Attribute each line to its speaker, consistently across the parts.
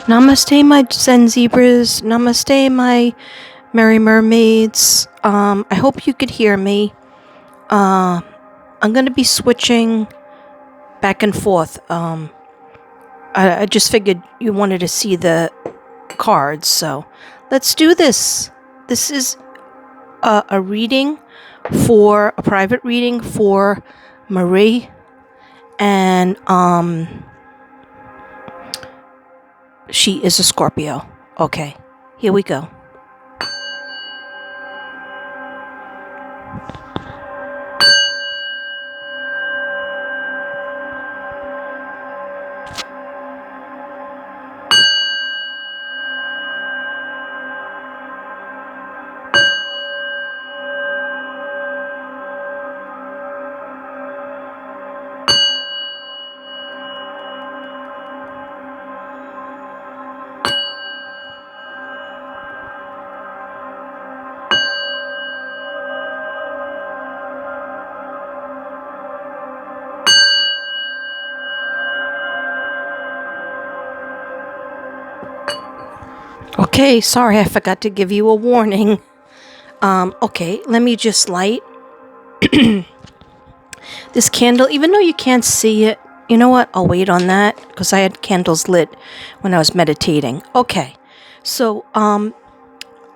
Speaker 1: Namaste, my Zen zebras. Namaste, my merry mermaids. I hope you could hear me. I'm going to be switching back and forth. I just figured you wanted to see the cards, so let's do this. This is a reading a private reading for Marie, and she is a Scorpio. Okay, here we go. Okay, sorry, I forgot to give you a warning. Okay, let me just light this candle, even though you can't see it. You know what? I'll wait on that because I had candles lit when I was meditating. Okay, so I'm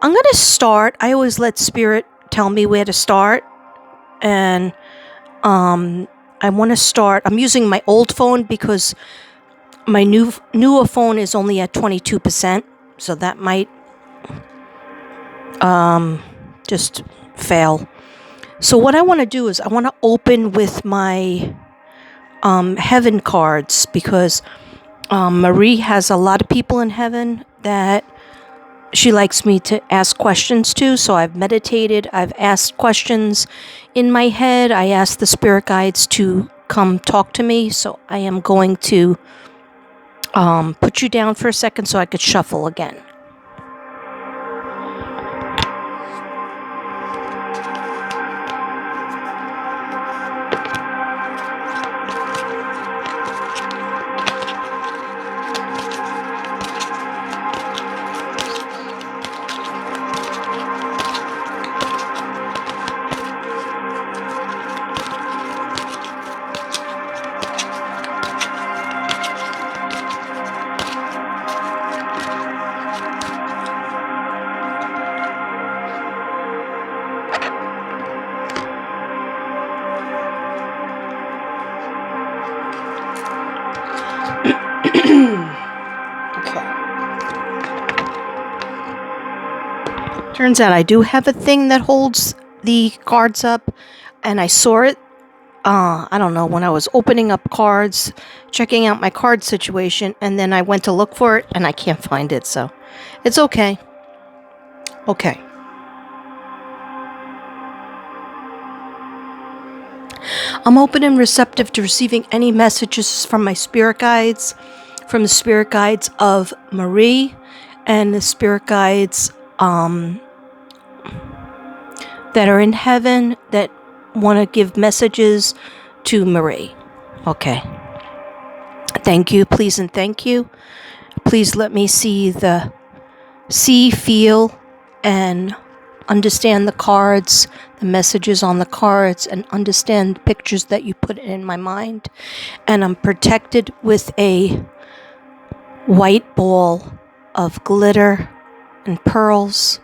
Speaker 1: gonna start. I always let Spirit tell me where to start, and I want to start. I'm using my old phone because my newer phone is only at 22%, so that might just fail. So what I want to do is I want to open with my heaven cards, because Marie has a lot of people in heaven that she likes me to ask questions to. So I've meditated, I've asked questions in my head, I asked the spirit guides to come talk to me. So I am going to put you down for a second so I could shuffle again. Turns out I do have a thing that holds the cards up, and I saw it, I don't know, when I was opening up cards, checking out my card situation, and then I went to look for it, and I can't find it, so it's okay. Okay. I'm open and receptive to receiving any messages from my spirit guides, from the spirit guides of Marie, and the spirit guides that are in heaven that want to give messages to Marie. Okay. Thank you, please, and thank you. Please let me see, feel, and understand the cards, the messages on the cards, and understand the pictures that you put in my mind. And I'm protected with a white ball of glitter and pearls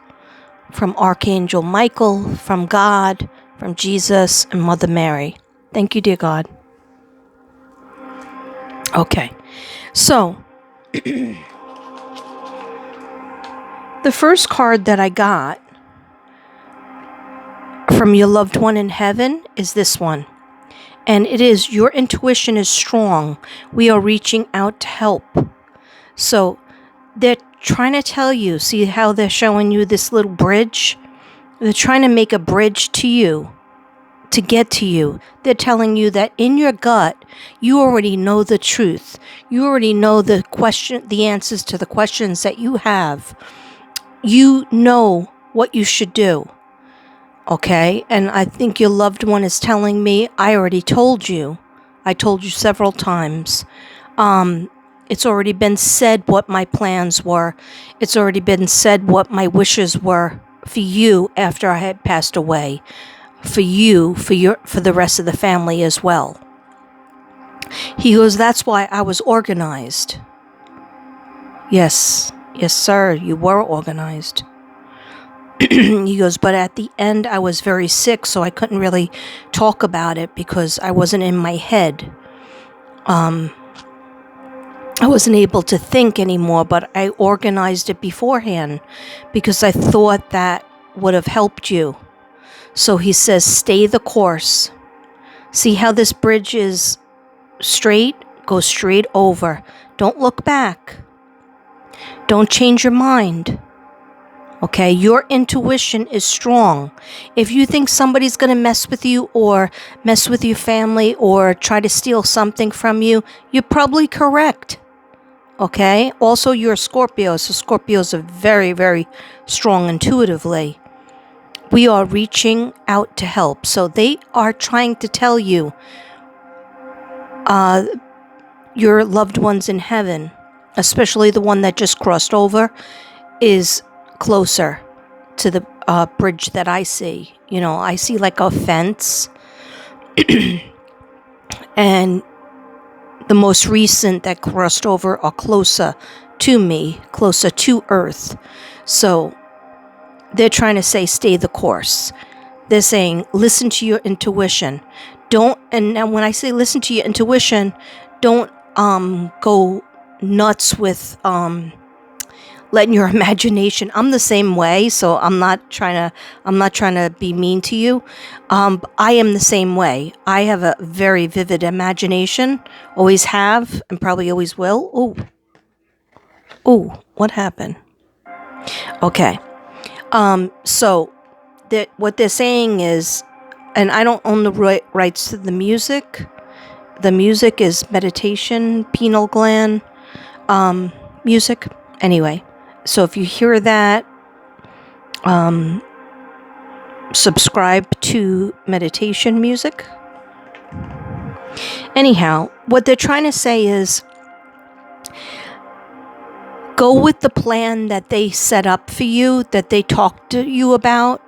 Speaker 1: from Archangel Michael, from God, from Jesus, and Mother Mary. Thank you, dear God. Okay, so the first card that I got from your loved one in heaven is this one. And it is, your intuition is strong. We are reaching out to help. So they're trying to tell you, see how they're showing you this little bridge? They're trying to make a bridge to you, to get to you. They're telling you that in your gut, you already know the truth. You already know the answers to the questions that you have. You know what you should do. Okay? And I think your loved one is telling me, I already told you. I told you several times. It's already been said what my plans were. It's already been said what my wishes were for you after I had passed away. For you, for the rest of the family as well. He goes, that's why I was organized. Yes, sir, you were organized. He goes, but at the end I was very sick, so I couldn't really talk about it because I wasn't in my head. I wasn't able to think anymore, but I organized it beforehand because I thought that would have helped you. So he says, stay the course. See how this bridge is straight? Go straight over. Don't look back. Don't change your mind. Okay, your intuition is strong. If you think somebody's going to mess with you or mess with your family or try to steal something from you, you're probably correct. Okay, also you're a Scorpio, so Scorpios are very, very strong intuitively. We are reaching out to help. So they are trying to tell you your loved ones in heaven, especially the one that just crossed over, is closer to the bridge that I see. You know, I see like a fence. And the most recent that crossed over are closer to me, closer to Earth. So they're trying to say, stay the course. They're saying, listen to your intuition. And when I say listen to your intuition, don't go nuts with letting your imagination. I'm the same way, so I'm not trying to be mean to you. I am the same way. I have a very vivid imagination, always have, and probably always will. Oh, what happened? Okay. So what they're saying is, and I don't own the rights to the music. The music is meditation, pineal gland music. Anyway, so if you hear that, subscribe to meditation music. Anyhow, what they're trying to say is, go with the plan that they set up for you, that they talked to you about,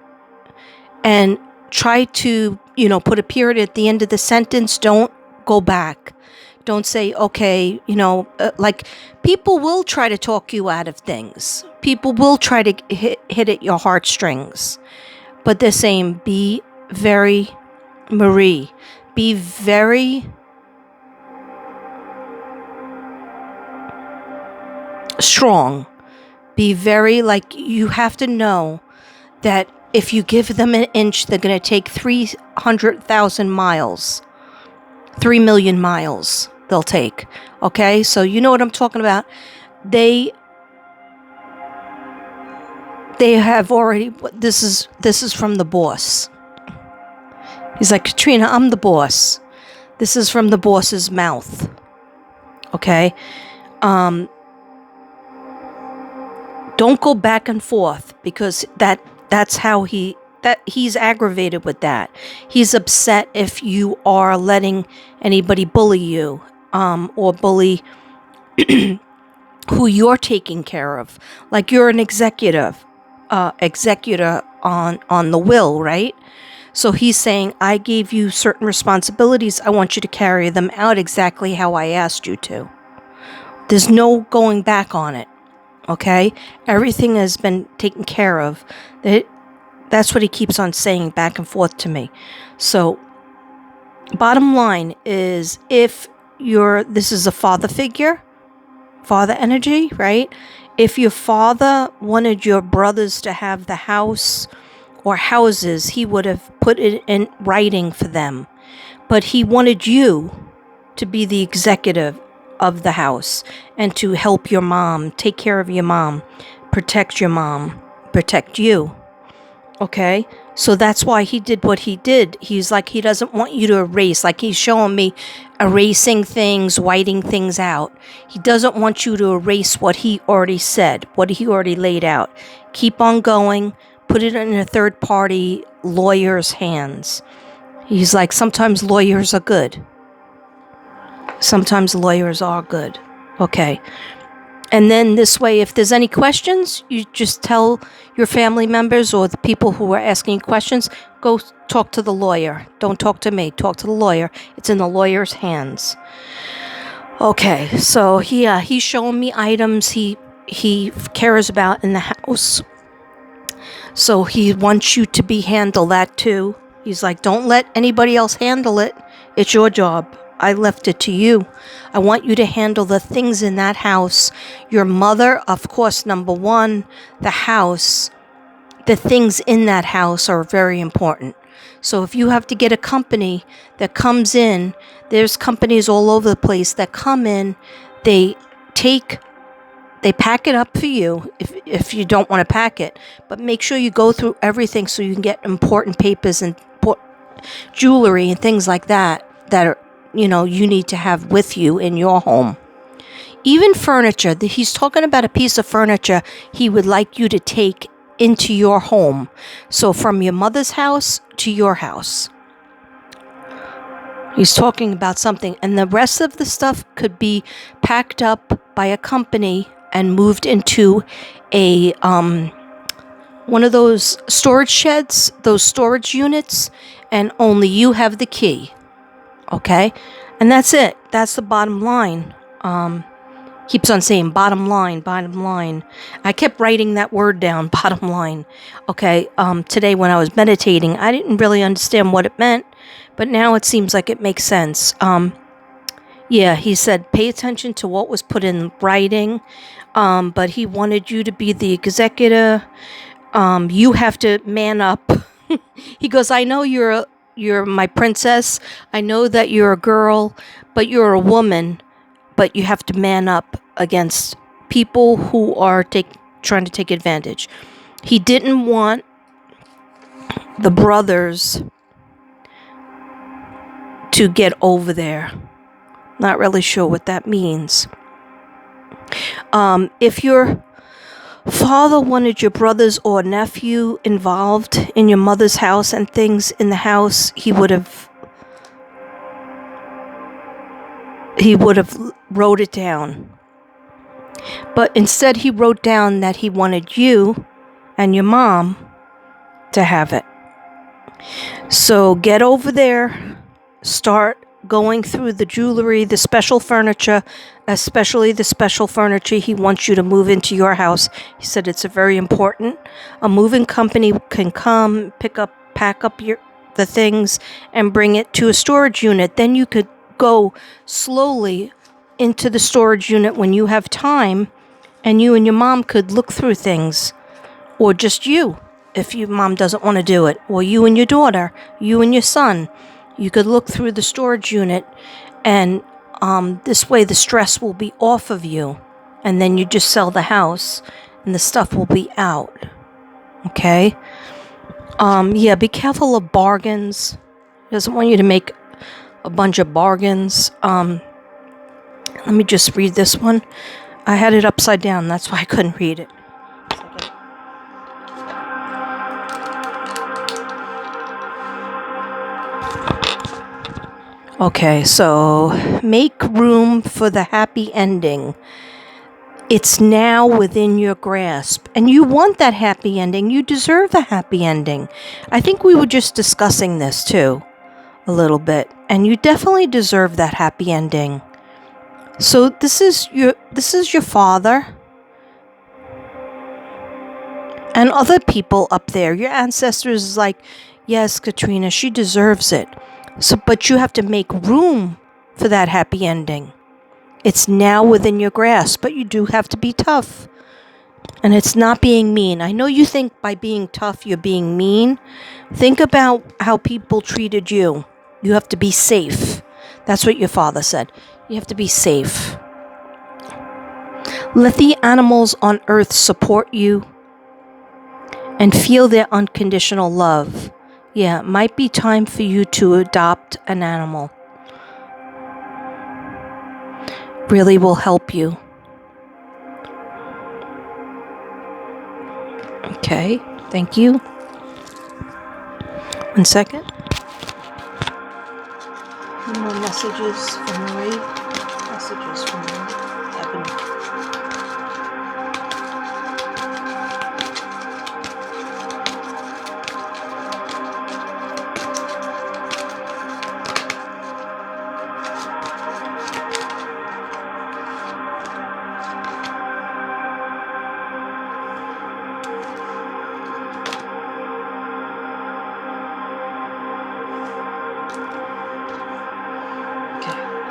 Speaker 1: and try to, put a period at the end of the sentence. Don't go back. Don't say, okay, like people will try to talk you out of things. People will try to hit at your heartstrings. But they're saying, be very, Marie, be very strong. Be very, you have to know that if you give them an inch, they're going to take 300,000 miles. 3 million miles they'll take. Okay? So you know what I'm talking about. They have already, this is from the boss. He's like, Katrina, I'm the boss. This is from the boss's mouth. Okay? Don't go back and forth, because that's how he's aggravated with that. He's upset if you are letting anybody bully you, or bully who you're taking care of. Like you're an executor on the will, right? So he's saying, I gave you certain responsibilities. I want you to carry them out exactly how I asked you to. There's no going back on it. Okay? Everything has been taken care of. That's what he keeps on saying back and forth to me. So, bottom line is, if this is a father figure, father energy, right? If your father wanted your brothers to have the house or houses, he would have put it in writing for them. But he wanted you to be the executive of the house and to help your mom, take care of your mom, protect your mom, protect you. Okay? So that's why he did what he did. He's like, he doesn't want you to erase. Like he's showing me erasing things, whiting things out. He doesn't want you to erase what he already said, what he already laid out. Keep on going. Put it in a third party lawyer's hands. He's like, sometimes lawyers are good. Sometimes lawyers are good. Okay. And then this way, if there's any questions, you just tell your family members or the people who are asking questions, go talk to the lawyer. Don't talk to me. Talk to the lawyer. It's in the lawyer's hands. Okay, so he's showing me items he cares about in the house. So he wants you to be handle that too. He's like, don't let anybody else handle it. It's your job. I left it to you. I want you to handle the things in that house. Your mother, of course, number one, the house, the things in that house are very important. So if you have to get a company that comes in, there's companies all over the place that come in, they pack it up for you if you don't want to pack it, but make sure you go through everything so you can get important papers and jewelry and things like that are, you need to have with you in your home. Even furniture, he's talking about a piece of furniture he would like you to take into your home. So from your mother's house to your house. He's talking about something, and the rest of the stuff could be packed up by a company and moved into a one of those storage sheds, those storage units, and only you have the key. Okay? And that's it. That's the bottom line. Keeps on saying bottom line, bottom line. I kept writing that word down, bottom line. Okay, today when I was meditating, I didn't really understand what it meant, but now it seems like it makes sense. He said pay attention to what was put in writing, but he wanted you to be the executor. You have to man up. He goes, I know you're my princess. I know that you're a girl, but you're a woman. But you have to man up against people who are trying to take advantage. He didn't want the brothers to get over there. Not really sure what that means. If your father wanted your brothers or nephew involved in your mother's house and things in the house, he would have wrote it down. But instead he wrote down that he wanted you and your mom to have it. So get over there, start going through the jewelry, the special furniture, especially the special furniture he wants you to move into your house. He said it's very important. A moving company can come, pack up the things and bring it to a storage unit. Then you could go slowly into the storage unit when you have time, and you and your mom could look through things, or just you if your mom doesn't want to do it, or you and your daughter, you and your son. You could look through the storage unit, and this way the stress will be off of you, and then you just sell the house and the stuff will be out. Okay? Be careful of bargains. He doesn't want you to make a bunch of bargains. Let me just read this one. I had it upside down, that's why I couldn't read it. Okay, so make room for the happy ending. It's now within your grasp. And you want that happy ending. You deserve a happy ending. I think we were just discussing this too, a little bit. And you definitely deserve that happy ending. So this is your father and other people up there. Your ancestors is like, yes, Katrina, she deserves it. So, but you have to make room for that happy ending. It's now within your grasp, but you do have to be tough. And it's not being mean. I know you think by being tough you're being mean. Think about how people treated you. You have to be safe. That's what your father said. You have to be safe. Let the animals on earth support you and feel their unconditional love. Yeah, it might be time for you to adopt an animal. Really will help you. Okay, thank you. 1 second. More messages from Marie. Messages from Marie.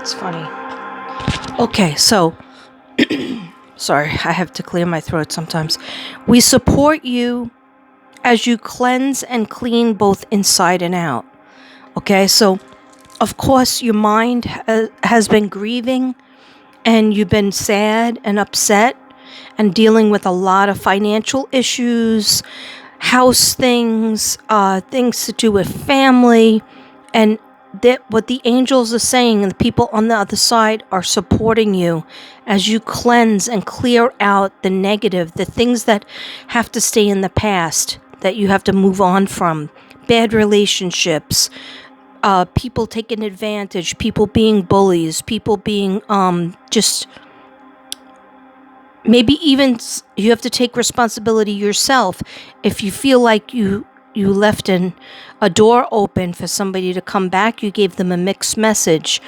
Speaker 1: It's funny. Okay, so sorry, I have to clear my throat sometimes. We support you as you cleanse and clean both inside and out. Okay, so of course your mind has been grieving and you've been sad and upset and dealing with a lot of financial issues, house things, things to do with family, and that what the angels are saying and the people on the other side are supporting you as you cleanse and clear out the negative, the things that have to stay in the past, that you have to move on from, bad relationships, people taking advantage, people being bullies, people being just maybe even you have to take responsibility yourself if you feel like you left a door open for somebody to come back. You gave them a mixed message.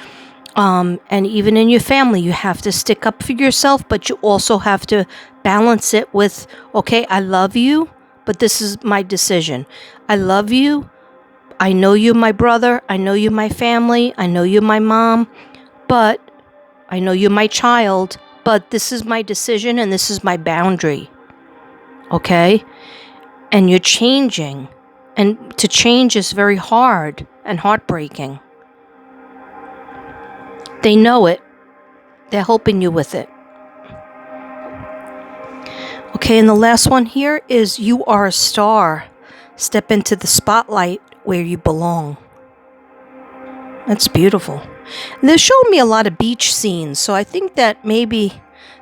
Speaker 1: And even in your family, you have to stick up for yourself, but you also have to balance it with, okay, I love you, but this is my decision. I love you. I know you're my brother. I know you're my family. I know you're my mom, but I know you're my child, but this is my decision and this is my boundary. Okay? And you're changing. And to change is very hard and heartbreaking. They know it. They're helping you with it. Okay, and the last one here is you are a star. Step into the spotlight where you belong. That's beautiful. And they're showing me a lot of beach scenes, so I think that maybe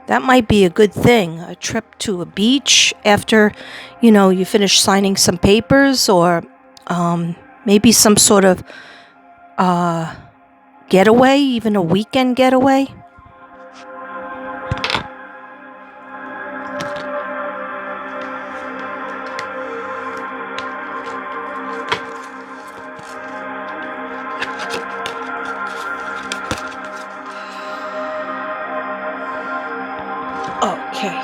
Speaker 1: that might be a good thing. A trip to a beach after, you finish signing some papers, or maybe some sort of getaway, even a weekend getaway. Okay.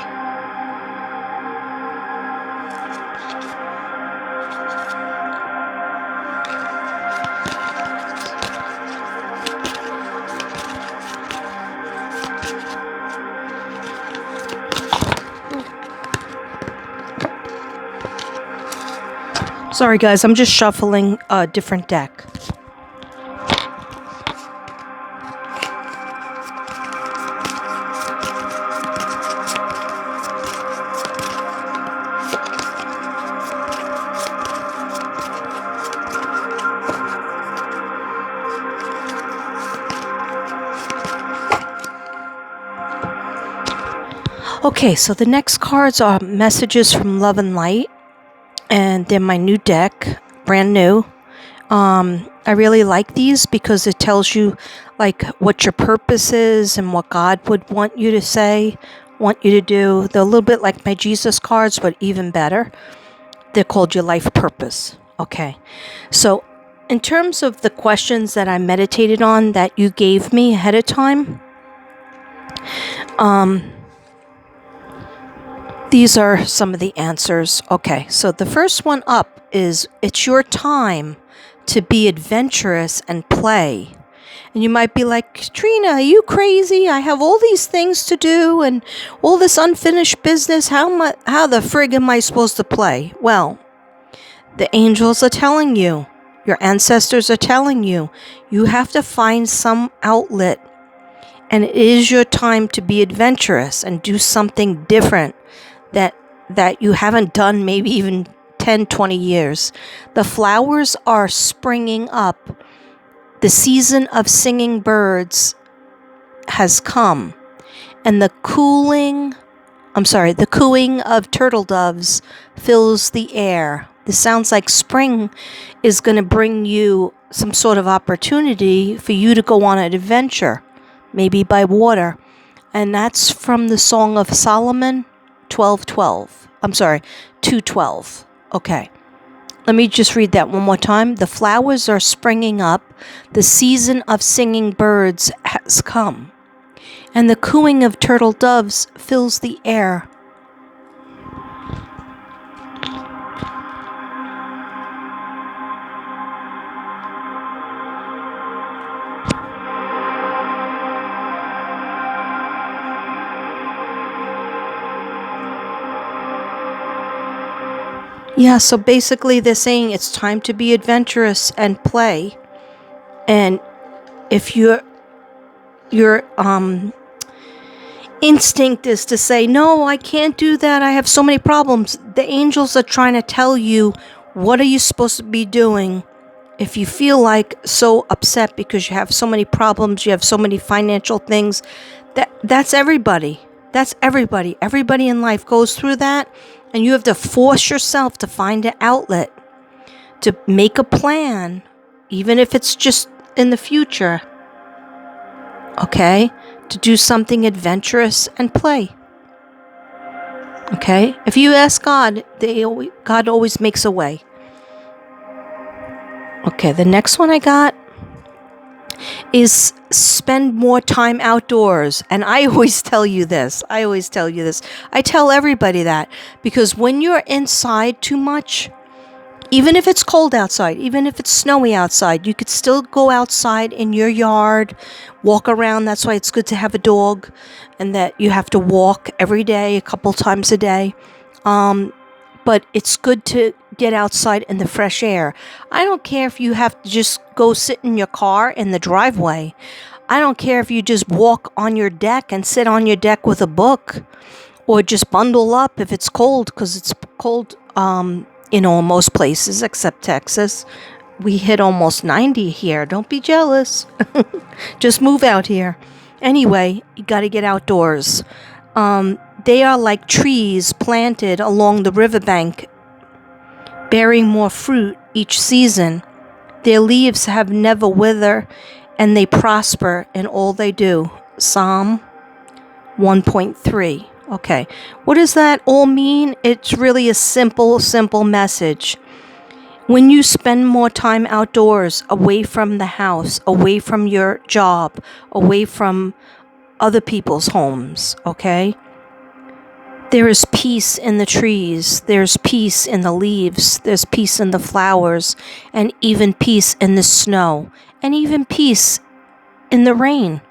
Speaker 1: Sorry guys, I'm just shuffling a different deck. Okay, so the next cards are messages from Love and Light, and they're my new deck, brand new. I really like these because it tells you like what your purpose is and what God would want you to say, want you to do. They're a little bit like my Jesus cards, but even better. They're called your life purpose. Okay, so in terms of the questions that I meditated on that you gave me ahead of time, these are some of the answers. Okay, so the first one up is it's your time to be adventurous and play. And you might be like, Trina, are you crazy? I have all these things to do and all this unfinished business. How the frig am I supposed to play? Well, the angels are telling you, your ancestors are telling you, you have to find some outlet. And it is your time to be adventurous and do something different that you haven't done maybe even 10, 20 years. The flowers are springing up. The season of singing birds has come. And the cooing of turtle doves fills the air. This sounds like spring is going to bring you some sort of opportunity for you to go on an adventure, maybe by water. And that's from the Song of Solomon 12:12. I'm sorry, 2:12. Okay. Let me just read that one more time. The flowers are springing up. The season of singing birds has come. And the cooing of turtle doves fills the air. Yeah, so basically they're saying it's time to be adventurous and play. And if your instinct is to say, no, I can't do that, I have so many problems, the angels are trying to tell you, what are you supposed to be doing? If you feel like so upset because you have so many problems, you have so many financial things, that's everybody. That's everybody. Everybody in life goes through that, and you have to force yourself to find an outlet, to make a plan, even if it's just in the future. Okay? To do something adventurous and play. Okay? If you ask God, God always makes a way. Okay, the next one I got is spend more time outdoors. And I always tell you this. I tell everybody that, because when you're inside too much, even if it's cold outside, even if it's snowy outside, you could still go outside in your yard, walk around. That's why it's good to have a dog, and that you have to walk every day, a couple times a day. But it's good to get outside in the fresh air. I don't care if you have to just go sit in your car in the driveway. I don't care if you just walk on your deck and sit on your deck with a book, or just bundle up if it's cold, because it's cold, most places except Texas. We hit almost 90 here. Don't be jealous. Just move out here. Anyway, you got to get outdoors. They are like trees planted along the riverbank, bearing more fruit each season. Their leaves have never wither, and they prosper in all they do. Psalm 1.3. Okay, what does that all mean? It's really a simple message. When you spend more time outdoors, away from the house, away from your job, away from other people's homes, okay? There is peace in the trees, there's peace in the leaves, there's peace in the flowers, and even peace in the snow, and even peace in the rain.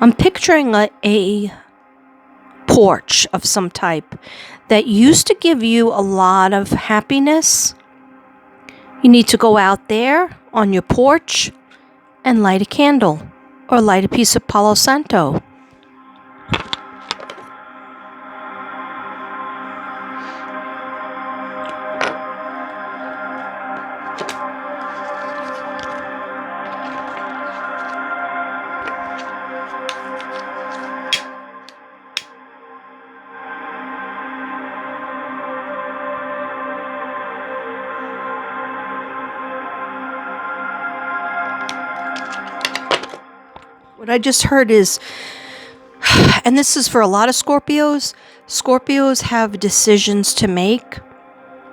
Speaker 1: I'm picturing a porch of some type that used to give you a lot of happiness. You need to go out there on your porch and light a candle, or light a piece of Palo Santo. What I just heard is, and this is for a lot of Scorpios, Scorpios have decisions to make,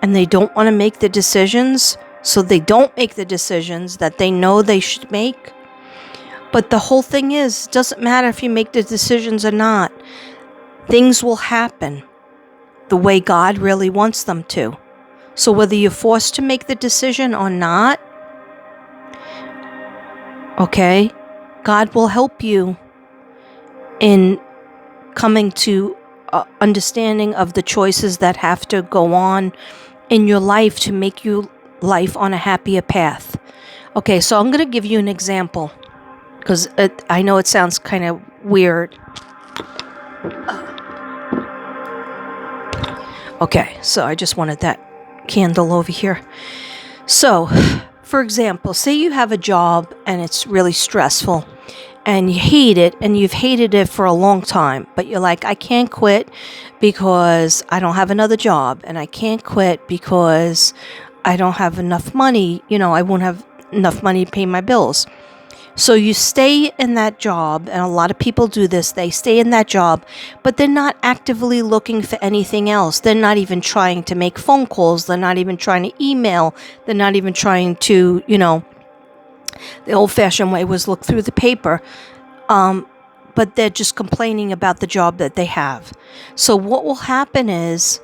Speaker 1: and they don't want to make the decisions, so they don't make the decisions that they know they should make. But the whole thing is, it doesn't matter if you make the decisions or not. Things will happen the way God really wants them to. So whether you're forced to make the decision or not, okay, God will help you in coming to understanding of the choices that have to go on in your life to make your life on a happier path. Okay, so I'm going to give you an example, because I know it sounds kind of weird. Okay, so I just wanted that candle over here. So, for example, say you have a job and it's really stressful and you hate it, and you've hated it for a long time, but you're like, I can't quit because I don't have another job, and I can't quit because I don't have enough money. I won't have enough money to pay my bills. So you stay in that job, and a lot of people do this. They stay in that job, but they're not actively looking for anything else. They're not even trying to make phone calls. They're not even trying to email. They're not even trying to, the old-fashioned way was look through the paper. But they're just complaining about the job that they have. So what will happen is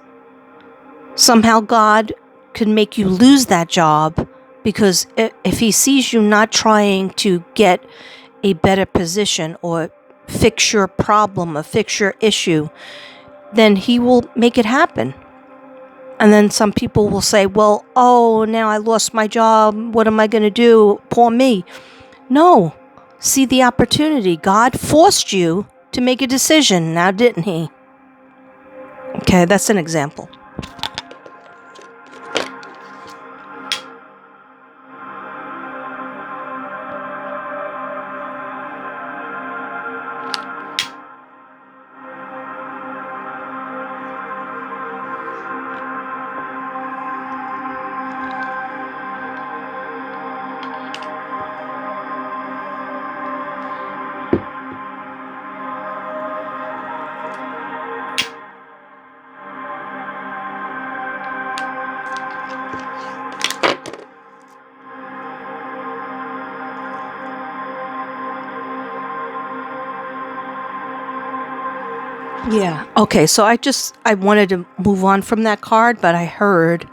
Speaker 1: somehow God could make you lose that job, because if he sees you not trying to get a better position or fix your problem or fix your issue, then he will make it happen. And then some people will say, well, oh, now I lost my job. What am I going to do? Poor me. No. See the opportunity. God forced you to make a decision, now didn't he? Okay, that's an example. Yeah. Okay, so I wanted to move on from that card, but I heard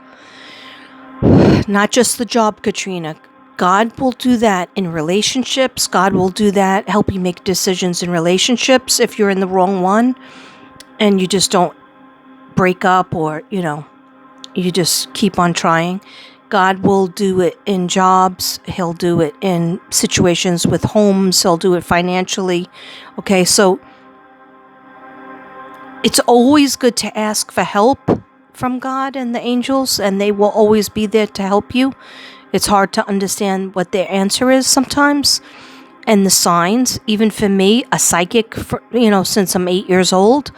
Speaker 1: not just the job, Katrina. God will do that in relationships. God will do that, help you make decisions in relationships if you're in the wrong one and you just don't break up, or, you just keep on trying. God will do it in jobs. He'll do it in situations with homes. He'll do it financially. Okay, so it's always good to ask for help from God and the angels, and they will always be there to help you. It's hard to understand what their answer is sometimes, and the signs. Even for me, a psychic, since I'm 8 years old,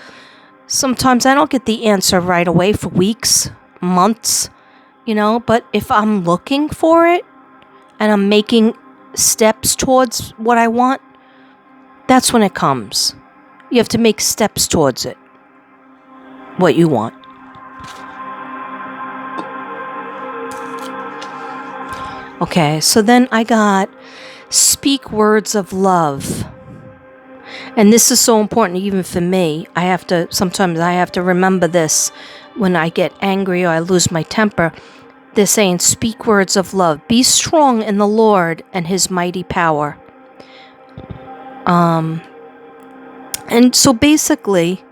Speaker 1: sometimes I don't get the answer right away for weeks, months, but if I'm looking for it and I'm making steps towards what I want, that's when it comes. You have to make steps towards it, what you want. Okay, so then I got speak words of love. And this is so important even for me. Sometimes I have to remember this when I get angry or I lose my temper. They're saying, speak words of love. Be strong in the Lord and his mighty power. And so basically,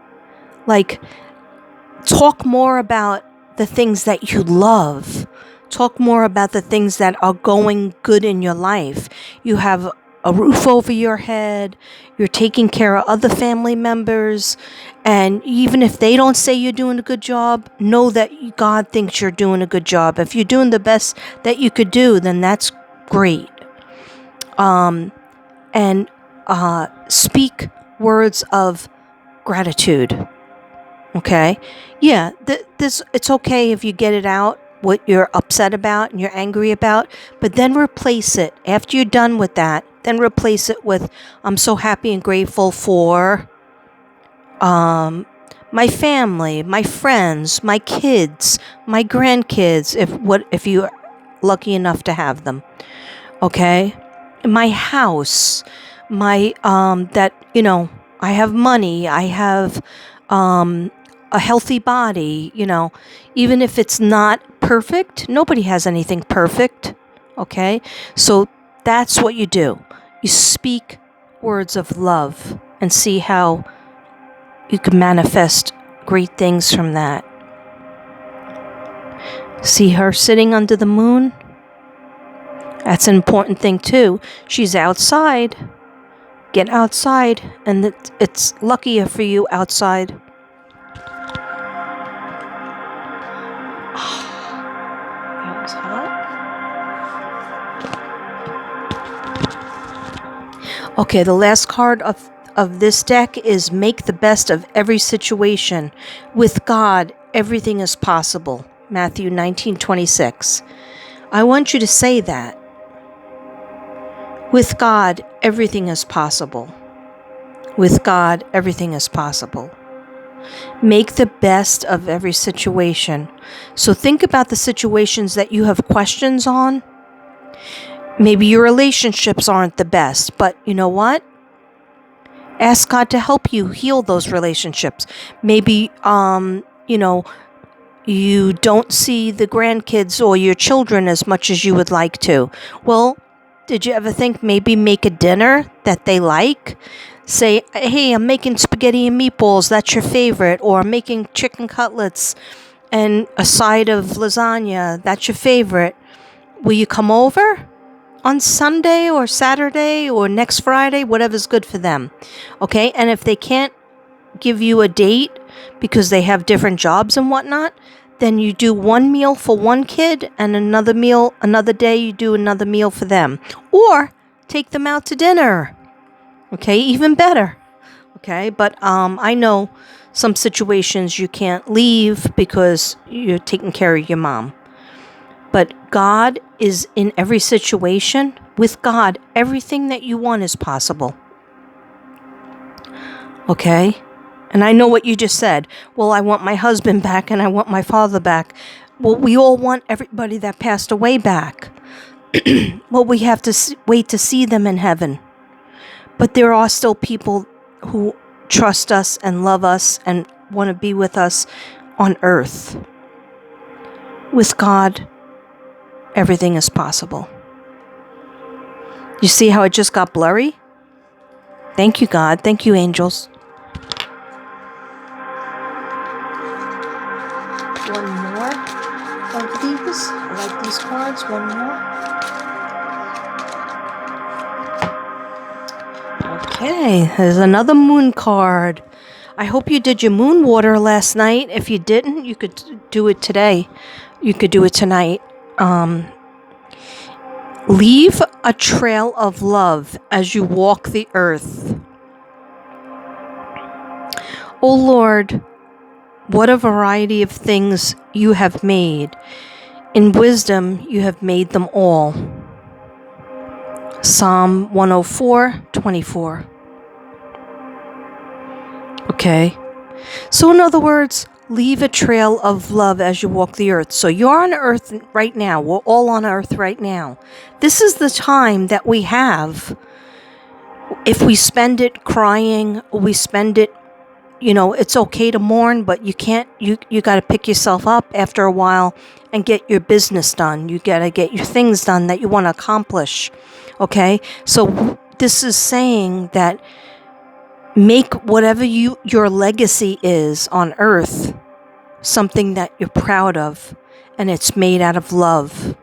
Speaker 1: talk more about the things that you love. Talk more about the things that are going good in your life. You have a roof over your head. You're taking care of other family members. And even if they don't say you're doing a good job, know that God thinks you're doing a good job. If you're doing the best that you could do, then that's great. And speak words of gratitude. Okay? Yeah, it's okay if you get it out, what you're upset about and you're angry about, but then replace it. After you're done with that, then replace it with, I'm so happy and grateful for my family, my friends, my kids, my grandkids, if you're lucky enough to have them. Okay? My house, I have money, I have a healthy body, even if it's not perfect. Nobody has anything perfect. Okay? So that's what you do. You speak words of love and see how you can manifest great things from that. See her sitting under the moon? That's an important thing too. She's outside. Get outside, and it's luckier for you outside. That was hot. Okay, the last card of this deck is make the best of every situation. With God, everything is possible. Matthew 19:26. I want you to say that. With God, everything is possible. With God, everything is possible. Make the best of every situation. So think about the situations that you have questions on. Maybe your relationships aren't the best, but you know what? Ask God to help you heal those relationships. Maybe, you don't see the grandkids or your children as much as you would like to. Well, did you ever think maybe make a dinner that they like? Say, hey, I'm making spaghetti and meatballs, that's your favorite. Or I'm making chicken cutlets and a side of lasagna, that's your favorite. Will you come over on Sunday or Saturday or next Friday? Whatever's good for them. Okay, and if they can't give you a date because they have different jobs and whatnot, then you do one meal for one kid and another day you do another meal for them. Or take them out to dinner. Okay, even better. Okay, but I know some situations you can't leave because you're taking care of your mom. But God is in every situation. With God, everything that you want is possible. Okay? And I know what you just said. Well, I want my husband back and I want my father back. Well, we all want everybody that passed away back. Well, we have to wait to see them in heaven. But there are still people who trust us and love us and want to be with us on earth. With God, everything is possible. You see how it just got blurry? Thank you, God. Thank you, angels. One more of these. I like these cards. One more. Okay, there's another moon card. I hope you did your moon water last night. If you didn't, you could do it today. You could do it tonight. Leave a trail of love as you walk the earth. O Lord, what a variety of things you have made. In wisdom you have made them all. Psalm 104:24. Okay. So in other words, leave a trail of love as you walk the earth. So you're on earth right now. We're all on earth right now. This is the time that we have. If we spend it crying, or we spend it, it's okay to mourn, but you can't, you got to pick yourself up after a while and get your business done. You got to get your things done that you want to accomplish. Okay? So this is saying that make whatever your legacy is on earth something that you're proud of, and it's made out of love.